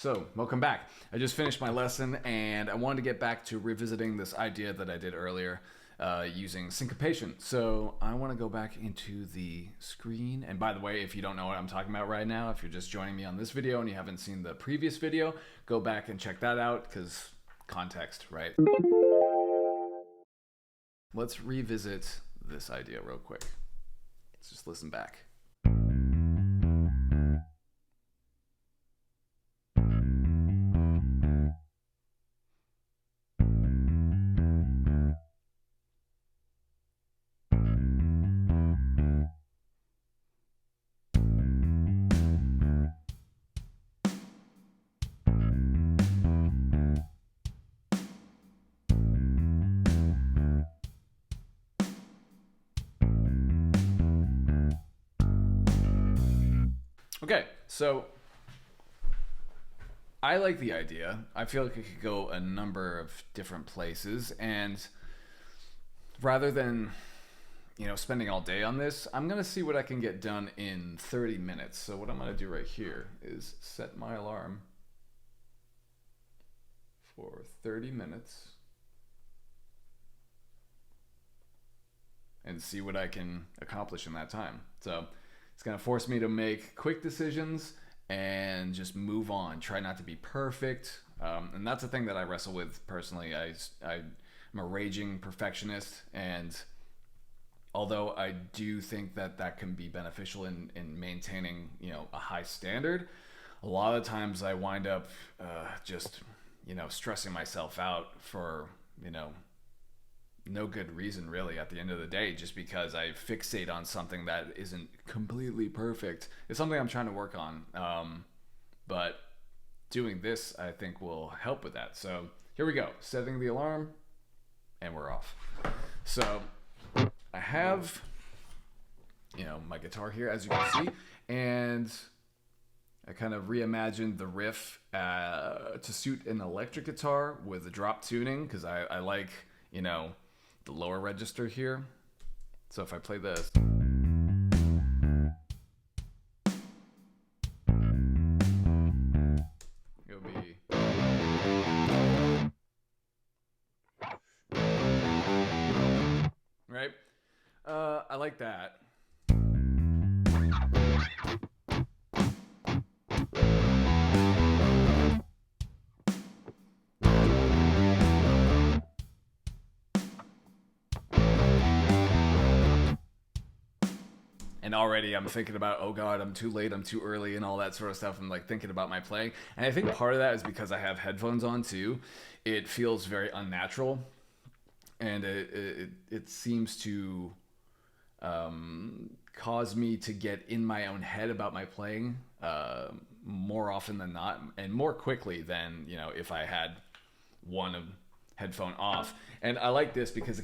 So, welcome back. I just finished my lesson and I wanted to get back to revisiting this idea that I did earlier using syncopation. So, I want to go back into the screen. And by the way, if you don't know what I'm talking about right now, if you're just joining me on this video and you haven't seen the previous video, go back and check that out because context, right? Let's revisit this idea real quick. Let's just listen back. Okay, so I like the idea. I feel like it could go a number of different places, and rather than, spending all day on this, I'm gonna see what I can get done in 30 minutes. So what I'm gonna do right here is set my alarm for 30 minutes and see what I can accomplish in that time. So it's going to force me to make quick decisions and just move on. Try not to be perfect. And that's a thing that I wrestle with personally. I'm a raging perfectionist. And although I do think that that can be beneficial in maintaining, a high standard, a lot of times I wind up just, stressing myself out for, no good reason really at the end of the day, just because I fixate on something that isn't completely perfect. It's something I'm trying to work on, but doing this I think will help with that. So here we go, setting the alarm and we're off. So I have my guitar here, as you can see, and I kind of reimagined the riff to suit an electric guitar with a drop tuning, because I like the lower register here. So if I play this, it'll be right. I like that. And already I'm thinking about, oh God, I'm too late, I'm too early, and all that sort of stuff. I'm like thinking about my playing. And I think part of that is because I have headphones on too. It feels very unnatural. And it seems to cause me to get in my own head about my playing more often than not, and more quickly than, if I had one headphone off. And I like this because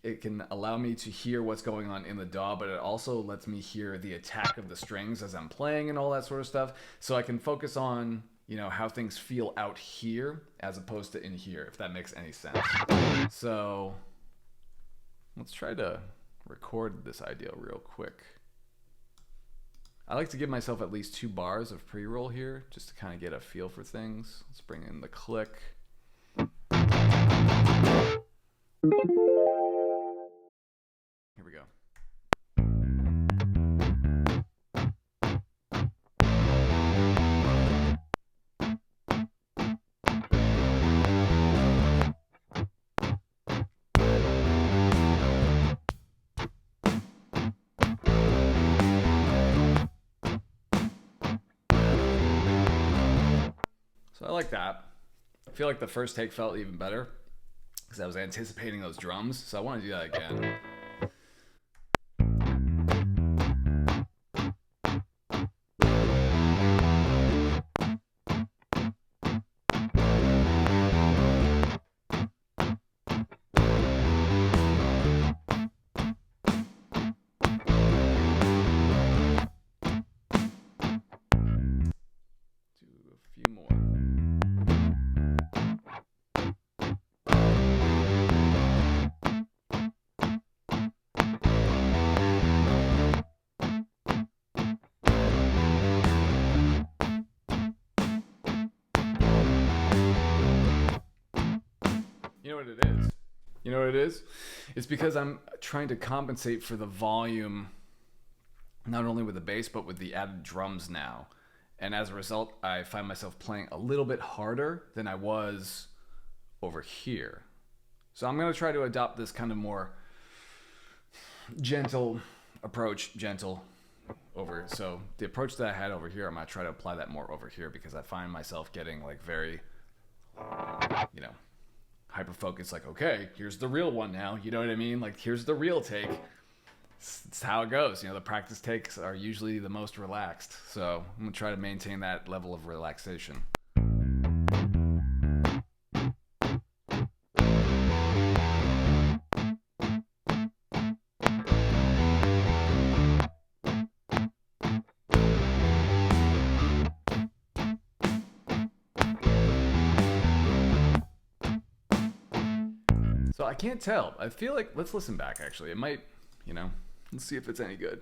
it can allow me to hear what's going on in the DAW, but it also lets me hear the attack of the strings as I'm playing and all that sort of stuff. So I can focus on, how things feel out here as opposed to in here, if that makes any sense. So let's try to record this idea real quick. I like to give myself at least 2 bars of pre-roll here just to kind of get a feel for things. Let's bring in the click. Here we go. So I like that. I feel like the first take felt even better because I was anticipating those drums, so I want to do that again. Do a few more. know what it is? You know what it is? It's because I'm trying to compensate for the volume, not only with the bass, but with the added drums now. And as a result, I find myself playing a little bit harder than I was over here. So I'm going to try to adopt this kind of more gentle approach, so the approach that I had over here, I'm going to try to apply that more over here, because I find myself getting like very, hyper focused, like, okay, here's the real one now. You know what I mean? Like, here's the real take. It's how it goes. The practice takes are usually the most relaxed. So I'm going to try to maintain that level of relaxation. So I can't tell. I feel like, let's listen back actually. It might, let's see if it's any good.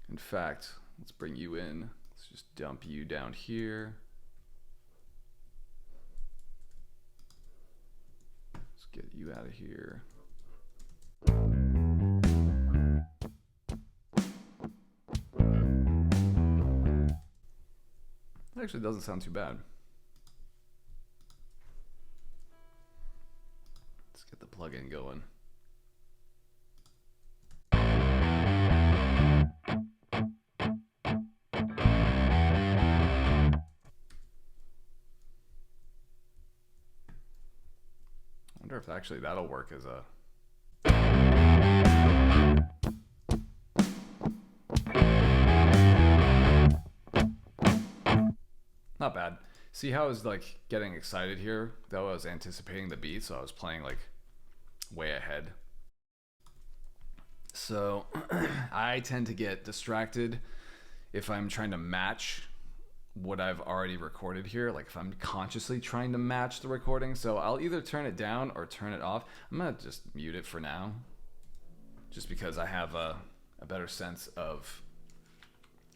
In fact, let's bring you in. Let's just dump you down here. Let's get you out of here. That actually doesn't sound too bad. Let's get the plugin going. I wonder if actually that'll work as a... Not bad. See how I was like getting excited here, though I was anticipating the beat, so I was playing like way ahead. So I tend to get distracted if I'm trying to match what I've already recorded here, like if I'm consciously trying to match the recording. So I'll either turn it down or turn it off. I'm gonna just mute it for now, just because I have a better sense of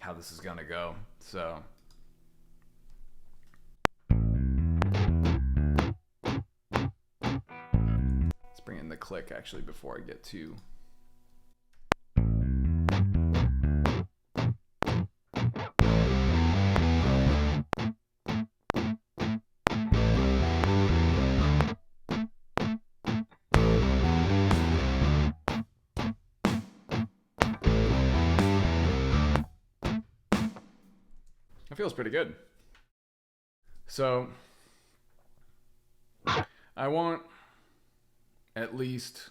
how this is gonna go. So let's bring in the click actually before I get to... It feels pretty good. So I want at least,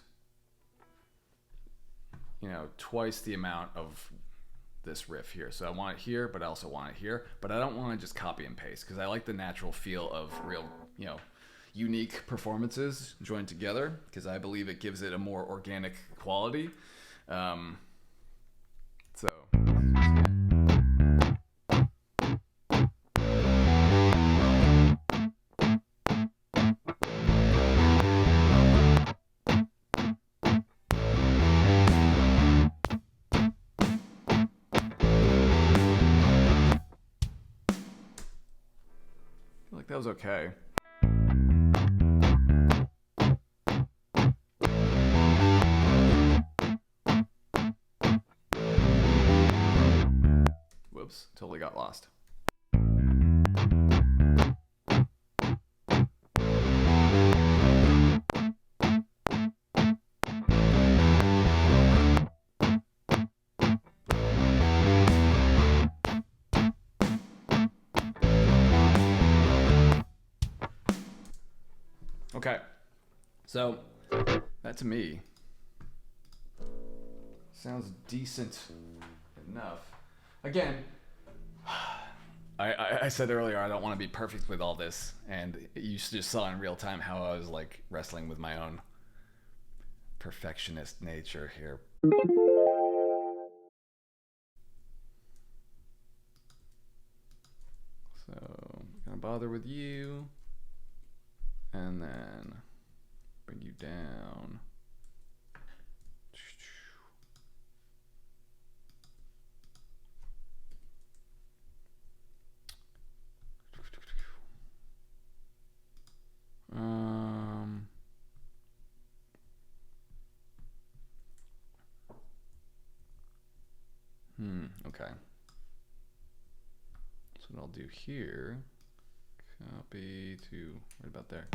twice the amount of this riff here. So I want it here, but I also want it here. But I don't want to just copy and paste, because I like the natural feel of real, unique performances joined together, because I believe it gives it a more organic quality. So that was okay. Whoops, totally got lost. Okay, so that to me sounds decent enough. Again, I said earlier I don't want to be perfect with all this, and you just saw in real time how I was like wrestling with my own perfectionist nature here. So I'm gonna bother with you. And then bring you down. Okay. So what I'll do here, copy to right about there.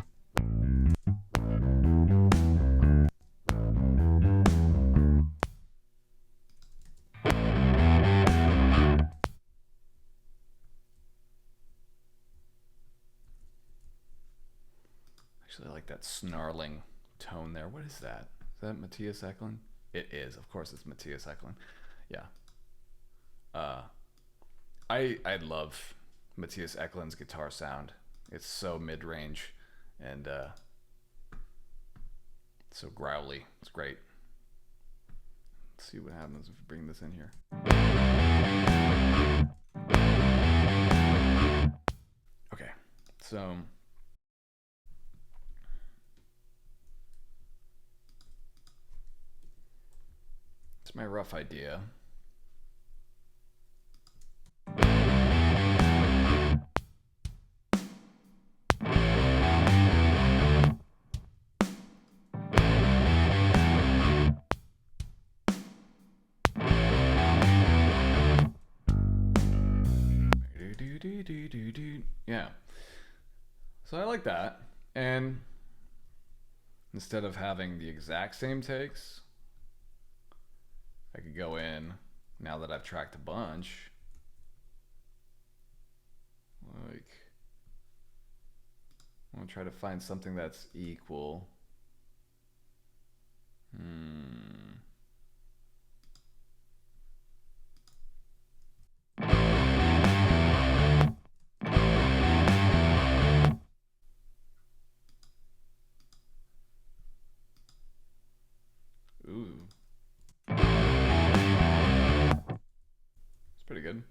Actually, I like that snarling tone there. What is that? Is that Matthias Eklund? It is. Of course it's Matthias Eklund. Yeah. I love Matthias Eklund's guitar sound. It's so mid-range and so growly. It's great. Let's see what happens if we bring this in here. Okay, so it's my rough idea. Yeah. So I like that. And instead of having the exact same takes, I could go in, now that I've tracked a bunch, like, I'm gonna try to find something that's equal. Ooh. It's pretty good.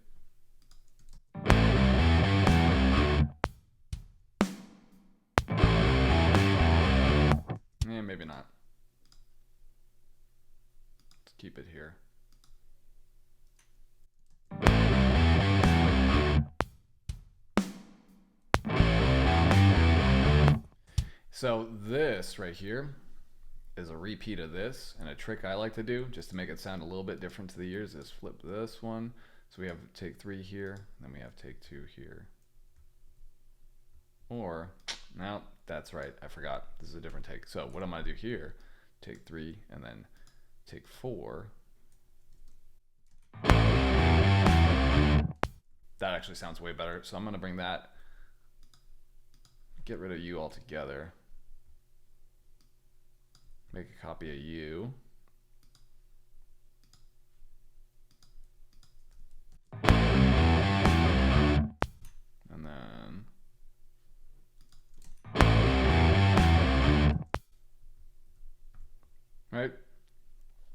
Yeah, maybe not. Let's keep it here. So this right here is a repeat of this, and a trick I like to do just to make it sound a little bit different to the ears is flip this one. So we have take 3 here, and then we have take 2 here. Or, no, that's right, I forgot. This is a different take. So what I'm gonna do here, take 3 and then take 4. That actually sounds way better. So I'm gonna bring that, get rid of U altogether. Make a copy of U. And then right?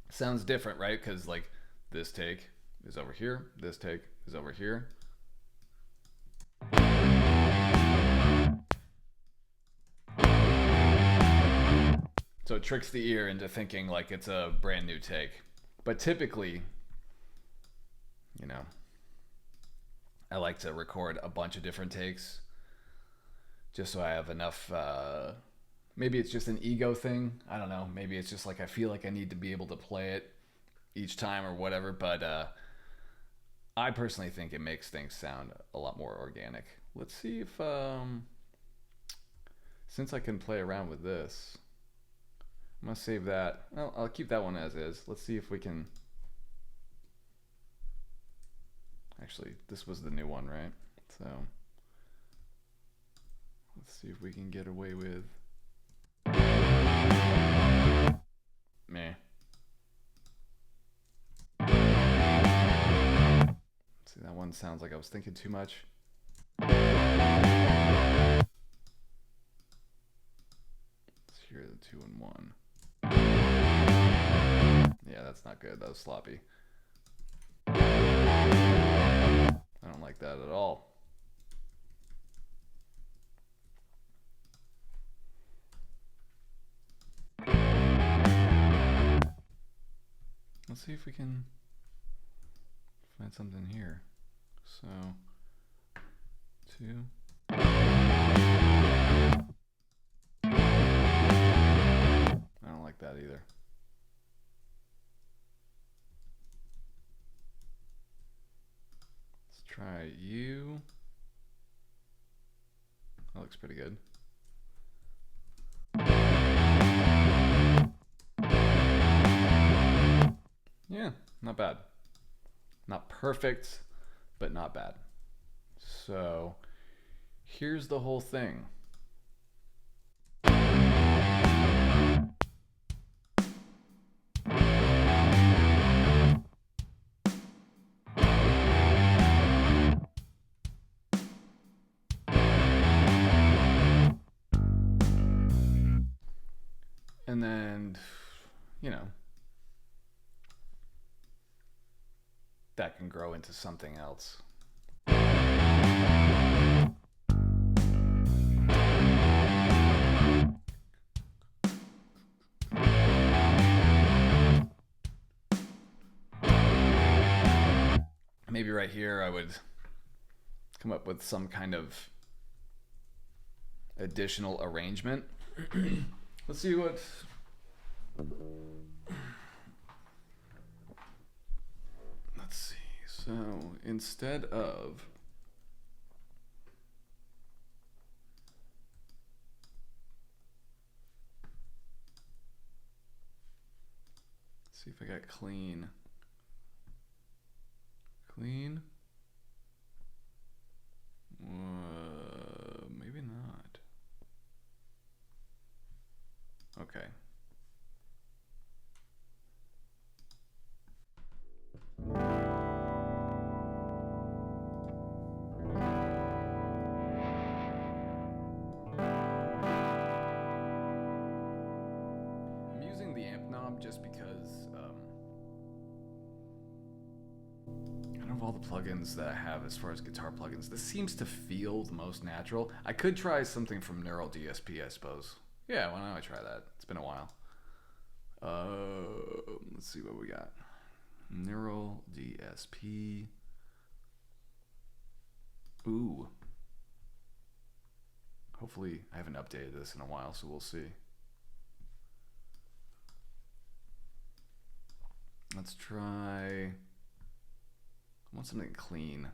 Sounds different, right? Because like this take is over here, this take is over here. So it tricks the ear into thinking like it's a brand new take. But typically, you know, I like to record a bunch of different takes just so I have enough, maybe it's just an ego thing. I don't know. Maybe it's just like I feel like I need to be able to play it each time or whatever. But I personally think it makes things sound a lot more organic. Let's see if, since I can play around with this, I'm gonna save that. Well, I'll keep that one as is. Let's see if we can. Actually, this was the new one, right? So let's see if we can get away with. Meh. See, that one sounds like I was thinking too much. Let's hear the 2 and 1. Yeah, that's not good. That was sloppy. I don't like that at all. Let's see if we can find something here. So, 2. I don't like that either. try you. That looks pretty good. Yeah, not bad. Not perfect, but not bad. So here's the whole thing. And then, you know, that can grow into something else. Maybe right here I would come up with some kind of additional arrangement. Let's see what... Let's see. So instead of... Let's see if I got clean. Clean? Maybe not. Okay. I'm using the amp knob just because out of all the plugins that I have as far as guitar plugins, this seems to feel the most natural. I could try something from Neural DSP, I suppose. Yeah, why don't I try that? It's been a while. Let's see what we got. Neural DSP. Ooh. Hopefully, I haven't updated this in a while, so we'll see. Let's try... I want something clean.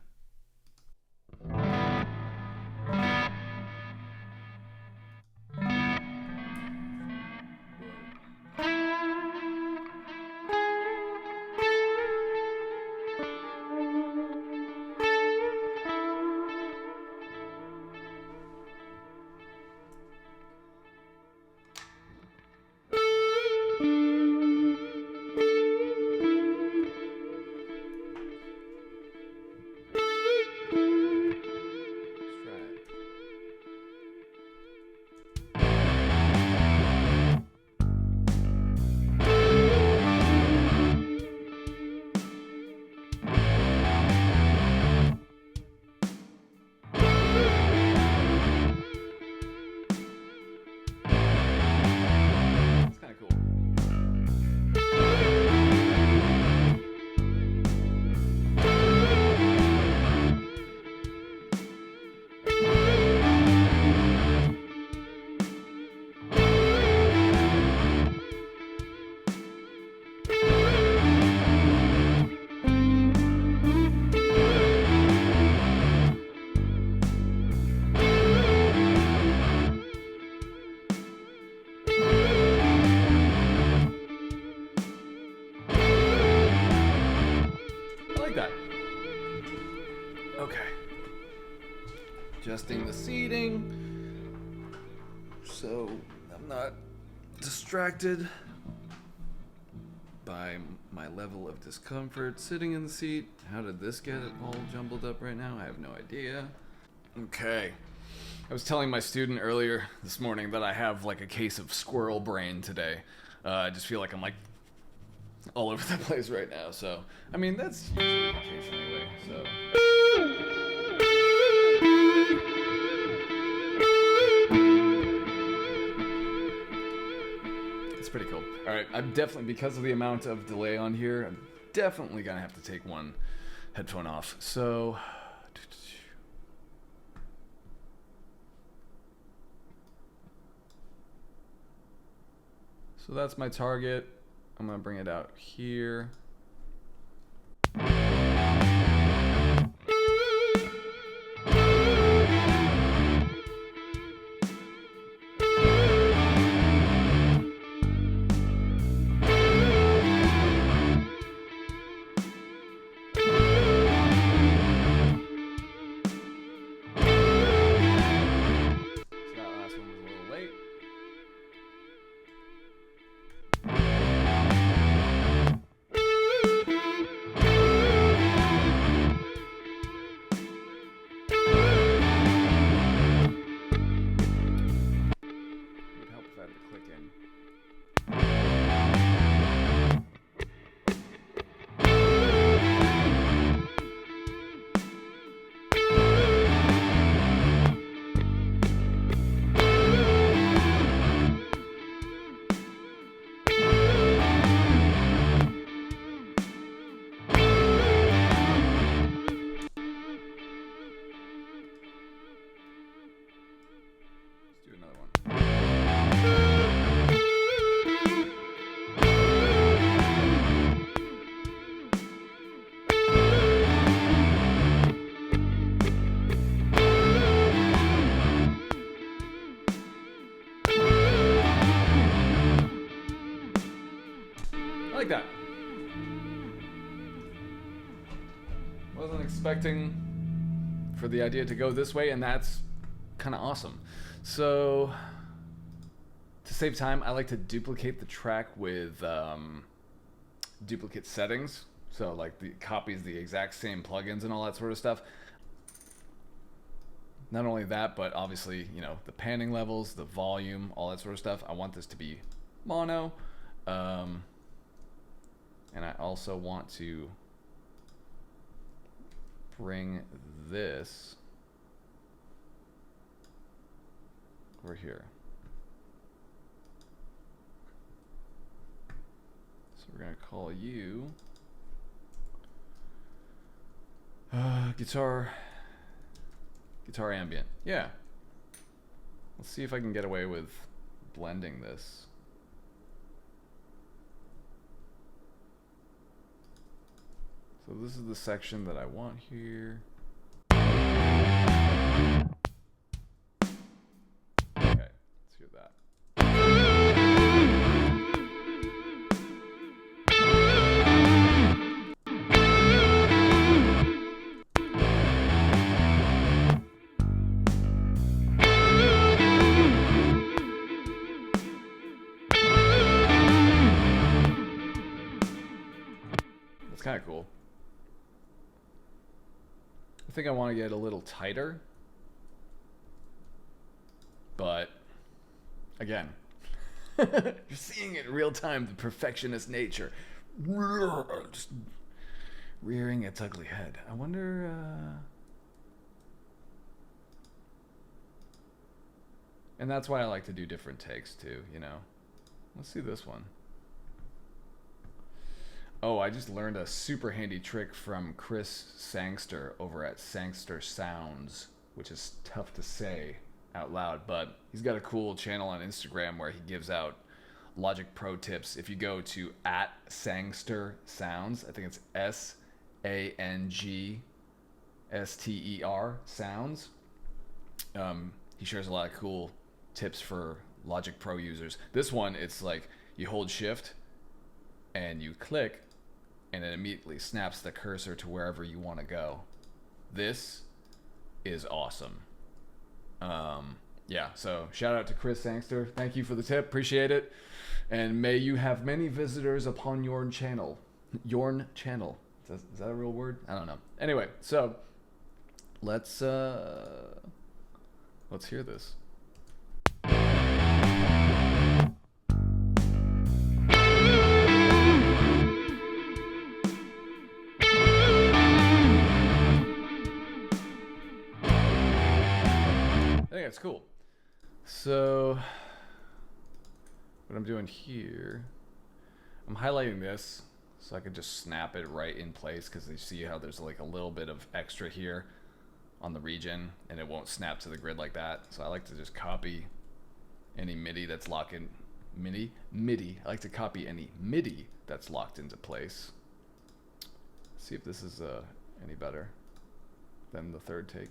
Adjusting the seating so I'm not distracted by my level of discomfort sitting in the seat. How did this get it all jumbled up right now? I have no idea. Okay. I was telling my student earlier this morning that I have like a case of squirrel brain today. I just feel like I'm like all over the place right now. So, I mean, that's usually the case anyway, so... Pretty cool. All right, I'm definitely, because of the amount of delay on here, I'm definitely gonna have to take one headphone off. So that's my target. I'm gonna bring it out here. that. Wasn't expecting for the idea to go this way, and that's kind of awesome. So to save time, I like to duplicate the track with duplicate settings. So like the copies the exact same plugins and all that sort of stuff. Not only that, but obviously, you know, the panning levels, the volume, all that sort of stuff. I want this to be mono. And I also want to bring this over here. So we're gonna call you guitar ambient. Yeah. Let's see if I can get away with blending this. So this is the section that I want here. Okay, let's hear that. That's kind of cool. I think I want to get a little tighter, but again, you're seeing it in real time, the perfectionist nature, just rearing its ugly head. I wonder, and that's why I like to do different takes too, you know. Let's see this one. Oh, I just learned a super handy trick from Chris Sangster over at Sangster Sounds, which is tough to say out loud, but he's got a cool channel on Instagram where he gives out Logic Pro tips. If you go to @Sangster Sounds, I think it's SANGSTER Sounds. He shares a lot of cool tips for Logic Pro users. This one, it's like you hold Shift and you click, and it immediately snaps the cursor to wherever you want to go. This is awesome. Yeah, so shout out to Chris Sangster. Thank you for the tip, appreciate it. And may you have many visitors upon your channel. Yorn channel. Is that a real word? I don't know. Anyway, so let's hear this. I think that's cool. So what I'm doing here, I'm highlighting this so I can just snap it right in place, because you see how there's like a little bit of extra here on the region and it won't snap to the grid like that. So I like to just copy any MIDI that's locked in. MIDI. I like to copy any MIDI that's locked into place. Let's see if this is any better than the third take.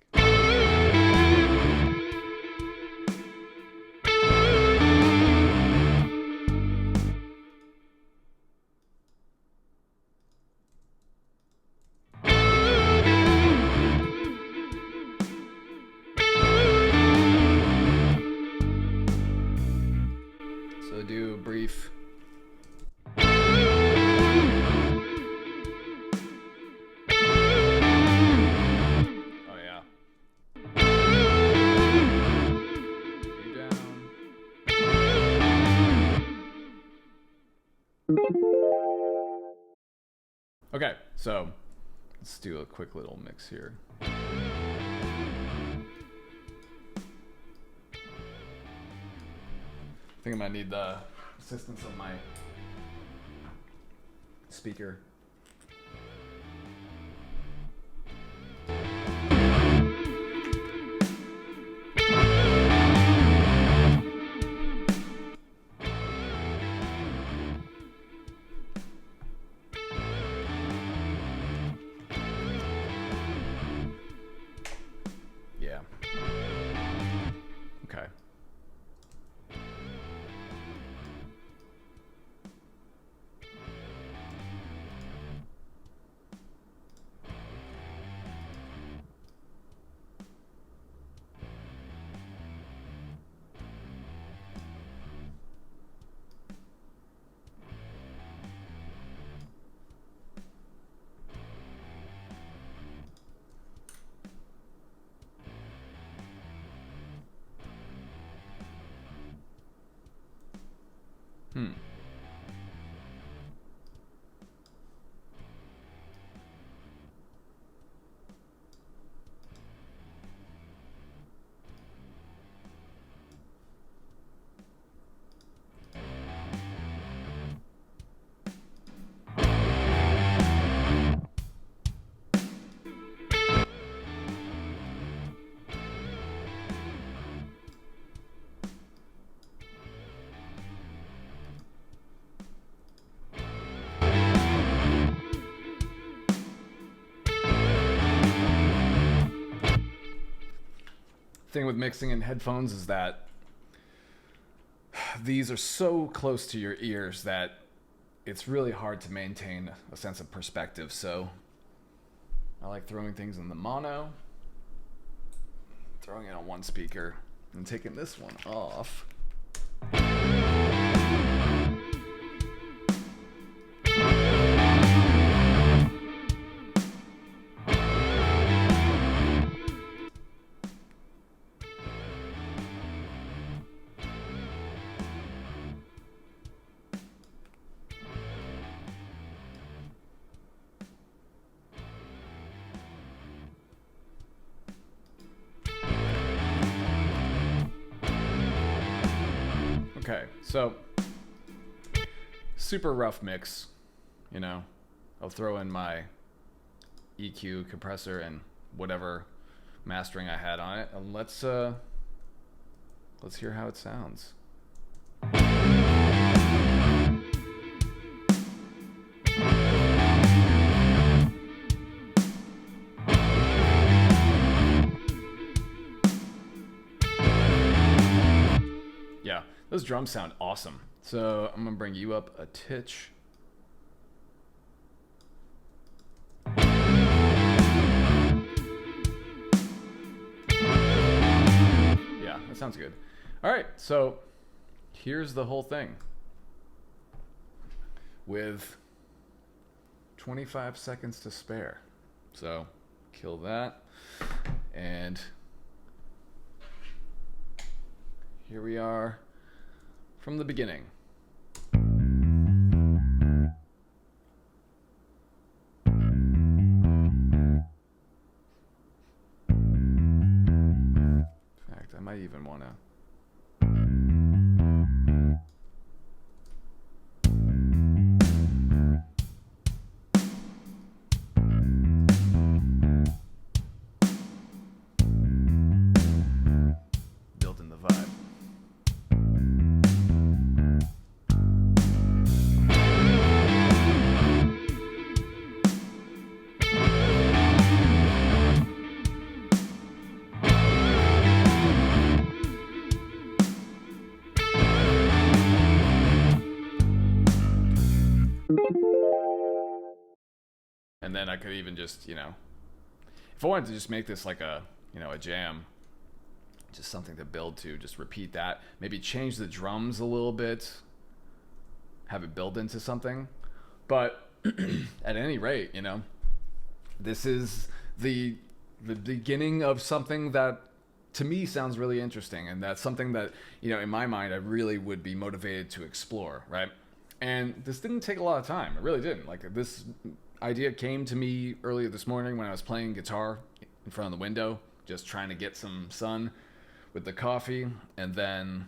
Do a brief. Oh yeah. You down. Okay, so let's do a quick little mix here. I think I might need the assistance of my speaker. Yeah. Okay. Thing with mixing in headphones is that these are so close to your ears that it's really hard to maintain a sense of perspective. So I like throwing things in the mono, throwing it on one speaker, and taking this one off. Okay, so super rough mix, you know. I'll throw in my EQ compressor and whatever mastering I had on it, and let's hear how it sounds. Yeah, those drums sound awesome. So I'm gonna bring you up a titch. Yeah, that sounds good. All right, so here's the whole thing with 25 seconds to spare. So kill that, and here we are from the beginning. In fact, I might even want to build in the vibe. And then I could even just, you know, if I wanted to just make this like a, you know, a jam, just something to build to, just repeat that, maybe change the drums a little bit, have it build into something. But at any rate, you know, this is the beginning of something that to me sounds really interesting, and that's something that, you know, in my mind I really would be motivated to explore, right? And this didn't take a lot of time. It really didn't. Like, this idea came to me earlier this morning when I was playing guitar in front of the window, just trying to get some sun with the coffee. And then,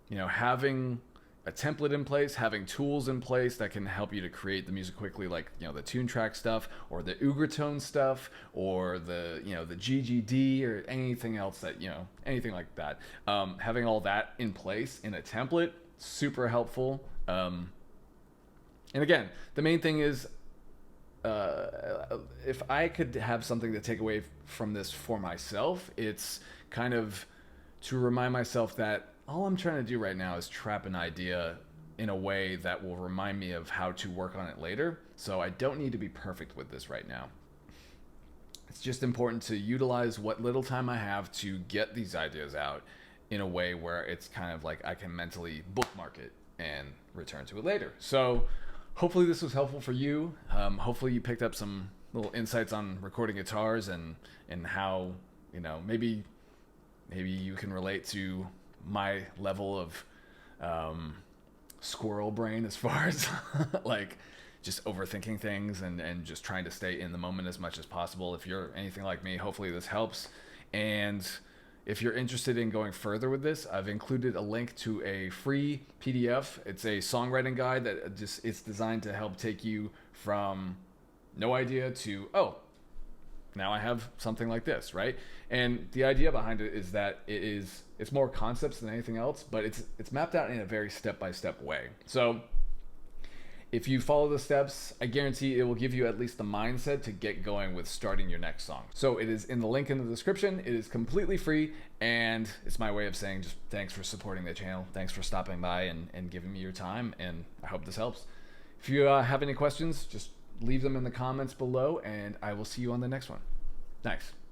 you know, having a template in place, having tools in place that can help you to create the music quickly, like, you know, the tune track stuff or the Ugertone stuff or the, you know, the GGD or anything else that, you know, anything like that. Having all that in place in a template, super helpful. And again, the main thing is, if I could have something to take away from this for myself, it's kind of to remind myself that all I'm trying to do right now is trap an idea in a way that will remind me of how to work on it later. So I don't need to be perfect with this right now. It's just important to utilize what little time I have to get these ideas out in a way where it's kind of like I can mentally bookmark it and return to it later. So hopefully this was helpful for you. Hopefully you picked up some little insights on recording guitars and how, you know, maybe you can relate to my level of squirrel brain as far as like just overthinking things and just trying to stay in the moment as much as possible. If you're anything like me, hopefully this helps. And if you're interested in going further with this, I've included a link to a free PDF. It's a songwriting guide that just it's designed to help take you from no idea to, oh, now I have something like this, right? And the idea behind it is that it's more concepts than anything else, but it's mapped out in a very step-by-step way. So if you follow the steps, I guarantee it will give you at least the mindset to get going with starting your next song. So it is in the link in the description. It is completely free, and it's my way of saying just thanks for supporting the channel. Thanks for stopping by and giving me your time, and I hope this helps. If you have any questions, just leave them in the comments below, and I will see you on the next one. Thanks.